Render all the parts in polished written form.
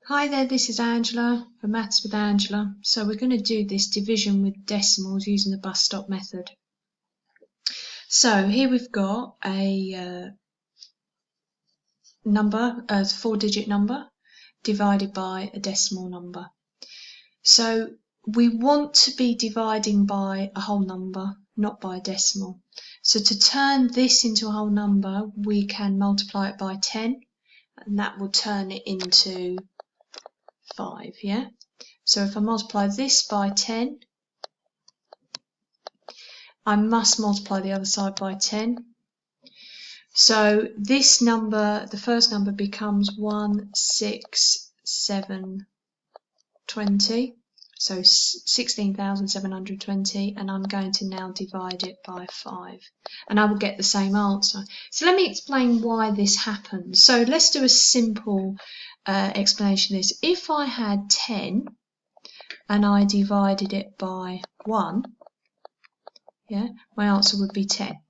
Hi there, this is Angela for Maths with Angela. So we're going to do this division with decimals using the bus stop method. So here we've got a number, a 4-digit number divided by a decimal number. So we want to be dividing by a whole number, not by a decimal. So to turn this into a whole number, we can multiply it by 10, and that will turn it into 5, yeah? So if I multiply this by 10, I must multiply the other side by 10. So this number, the first number, becomes 16720. So 16,720, and I'm going to now divide it by 5. And I will get the same answer. So let me explain why this happens. So let's do a simple explanation of this. If I had 10 and I divided it by 1, yeah, my answer would be 10.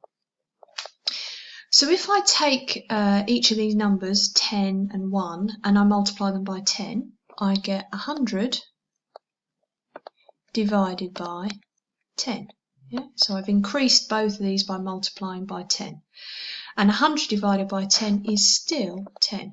So if I take each of these numbers, 10 and 1, and I multiply them by 10, I get 100 divided by 10. Yeah? So I've increased both of these by multiplying by 10. And 100 divided by 10 is still 10.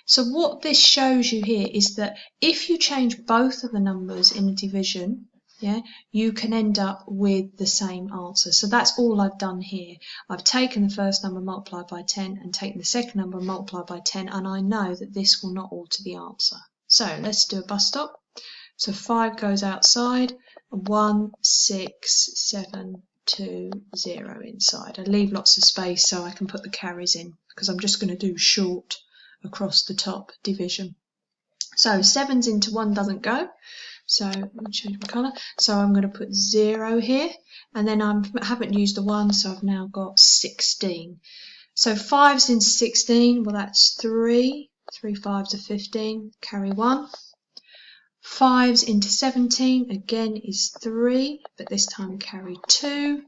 So what this shows you here is that if you change both of the numbers in a division, yeah, you can end up with the same answer. So that's all I've done here. I've taken the first number multiplied by 10 and taken the second number multiplied by 10, and I know that this will not alter the answer. So let's do a bus stop. So 5 goes outside, 16720 inside. I leave lots of space so I can put the carries in, because I'm just going to do short across the top division. So 7's into 1 doesn't go. So let me change my colour. So I'm going to put 0 here, and then I haven't used the 1, so I've now got 16. So 5's into 16, well that's 3. 3 5's are 15, carry 1. 5's into 17, again is 3, but this time carry 2.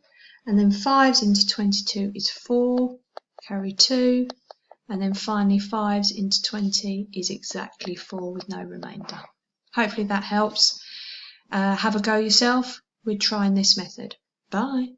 And then 5's into 22 is 4, carry 2. And then finally 5's into 20 is exactly 4 with no remainder. Hopefully that helps. Have a go yourself with trying this method. Bye.